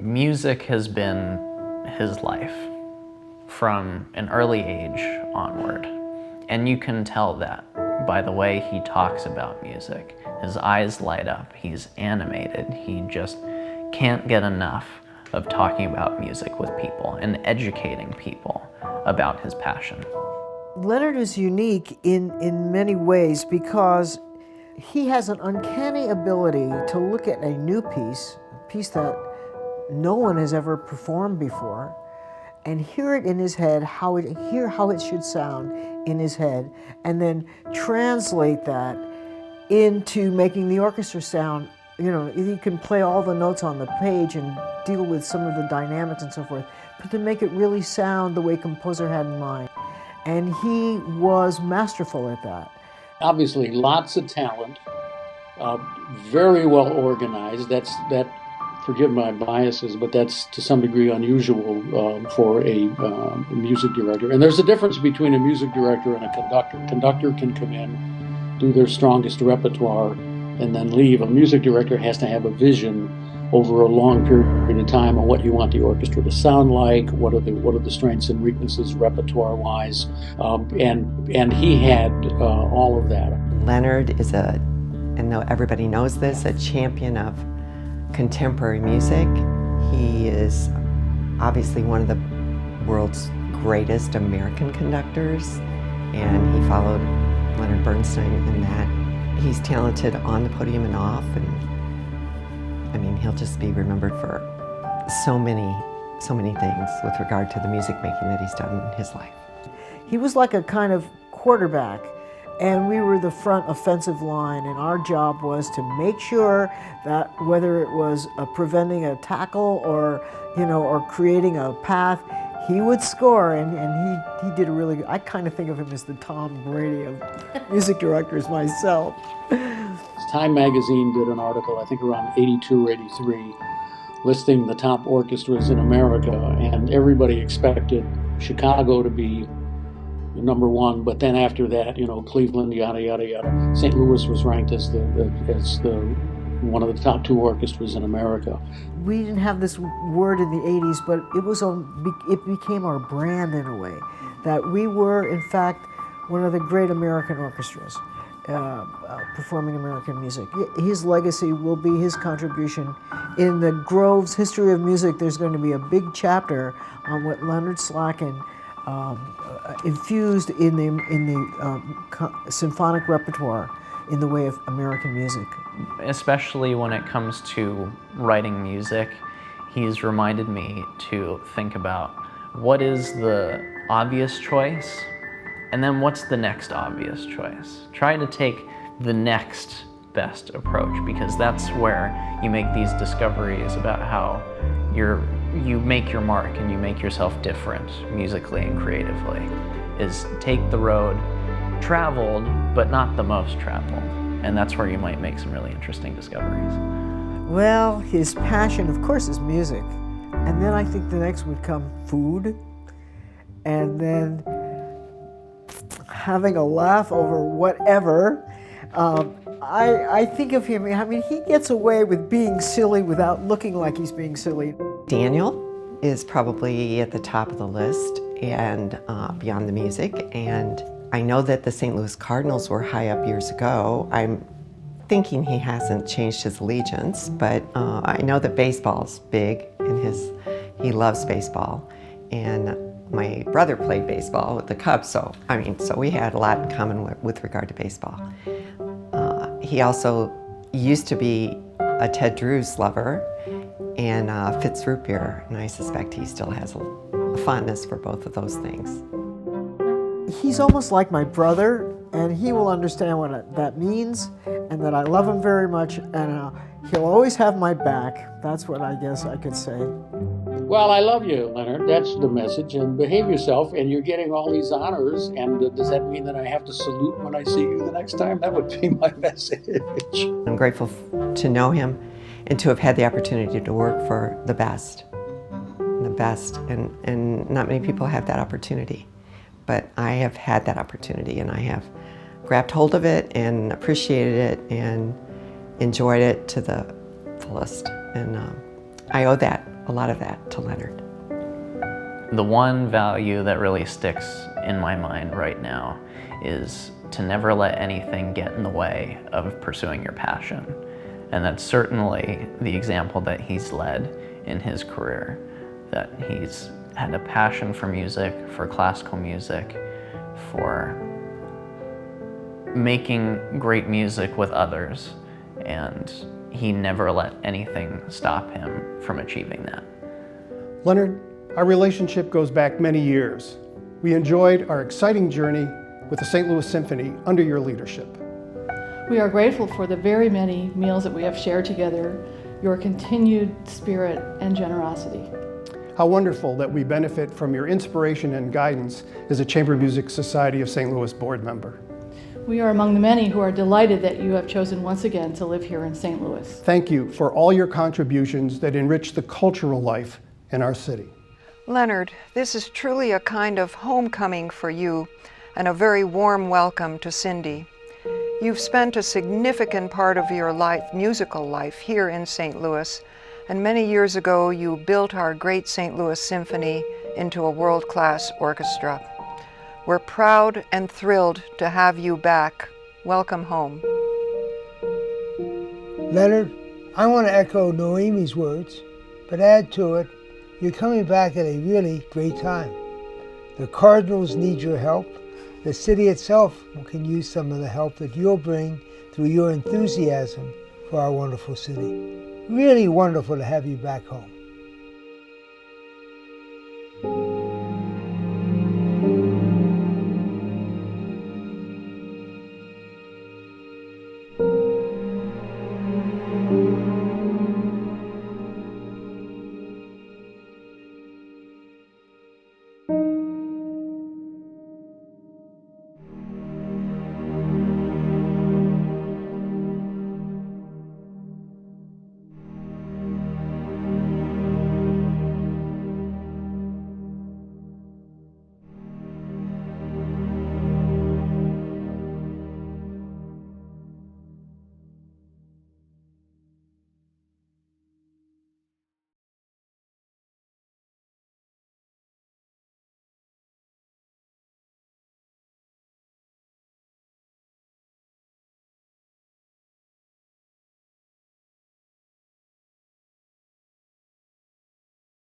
Music has been his life from an early age onward. And you can tell that by the way he talks about music. His eyes light up, he's animated, he just can't get enough of talking about music with people and educating people about his passion. Leonard is unique in many ways because he has an uncanny ability to look at a new piece, a piece that no one has ever performed before, and hear it in his head, hear how it should sound in his head, and then translate that into making the orchestra sound. You know, he can play all the notes on the page and deal with some of the dynamics and so forth, but to make it really sound the way composer had in mind. And he was masterful at that. Obviously, lots of talent, very well organized. Forgive my biases, but that's to some degree unusual for a music director. And there's a difference between a music director and a conductor. Conductor can come in, do their strongest repertoire, and then leave. A music director has to have a vision over a long period of time on what you want the orchestra to sound like, what are the strengths and weaknesses repertoire-wise, and he had all of that. Leonard is and though everybody knows this, a champion of contemporary music. He is obviously one of the world's greatest American conductors, and he followed Leonard Bernstein in that. He's talented on the podium and off, and I mean, he'll just be remembered for so many things with regard to the music making that he's done in his life. He was like a kind of quarterback, and we were the front offensive line, and our job was to make sure that whether it was preventing a tackle or, or creating a path, he would score, and he did a really good. I kind of think of him as the Tom Brady of music directors myself. Time magazine did an article, I think around 82 or 83, listing the top orchestras in America, and everybody expected Chicago to be number one, but then after that, Cleveland, yada yada yada. St. Louis was ranked as one of the top two orchestras in America. We didn't have this word in the 80s, but it became our brand in a way, that we were in fact one of the great American orchestras performing American music. His legacy will be his contribution. In the Grove's History of Music, there's going to be a big chapter on what Leonard Slatkin infused in the symphonic repertoire in the way of American music. Especially when it comes to writing music, he's reminded me to think about what is the obvious choice, and then what's the next obvious choice. Try to take the next best approach, because that's where you make these discoveries about how you make your mark and you make yourself different musically and creatively. Is take the road traveled, but not the most traveled. And that's where you might make some really interesting discoveries. Well, his passion, of course, is music. And then I think the next would come food. And then having a laugh over whatever. I think of him, I mean, he gets away with being silly without looking like he's being silly. Daniel is probably at the top of the list and beyond the music. And I know that the St. Louis Cardinals were high up years ago. I'm thinking he hasn't changed his allegiance, but I know that baseball's big in he loves baseball. And my brother played baseball with the Cubs, so we had a lot in common with regard to baseball. He also used to be a Ted Drewes lover and Fitz root beer, and I suspect he still has a fondness for both of those things. He's almost like my brother, and he will understand what that means, and that I love him very much, and he'll always have my back. That's what I guess I could say. Well, I love you, Leonard. That's the message. And behave yourself, and you're getting all these honors. And does that mean that I have to salute when I see you the next time? That would be my message. I'm grateful to know him and to have had the opportunity to work for the best. And not many people have that opportunity. But I have had that opportunity, and I have grabbed hold of it and appreciated it and enjoyed it to the fullest. And I owe that a lot of that to Leonard. The one value that really sticks in my mind right now is to never let anything get in the way of pursuing your passion. And that's certainly the example that he's led in his career, that he's had a passion for music, for classical music, for making great music with others, and he never let anything stop him from achieving that. Leonard, our relationship goes back many years. We enjoyed our exciting journey with the St. Louis Symphony under your leadership. We are grateful for the very many meals that we have shared together, your continued spirit and generosity. How wonderful that we benefit from your inspiration and guidance as a Chamber Music Society of St. Louis board member. We are among the many who are delighted that you have chosen once again to live here in St. Louis. Thank you for all your contributions that enrich the cultural life in our city. Leonard, this is truly a kind of homecoming for you and a very warm welcome to Cindy. You've spent a significant part of your life, musical life, here in St. Louis, and many years ago you built our great St. Louis Symphony into a world-class orchestra. We're proud and thrilled to have you back. Welcome home. Leonard, I want to echo Noemi's words, but add to it, you're coming back at a really great time. The Cardinals need your help. The city itself can use some of the help that you'll bring through your enthusiasm for our wonderful city. Really wonderful to have you back home.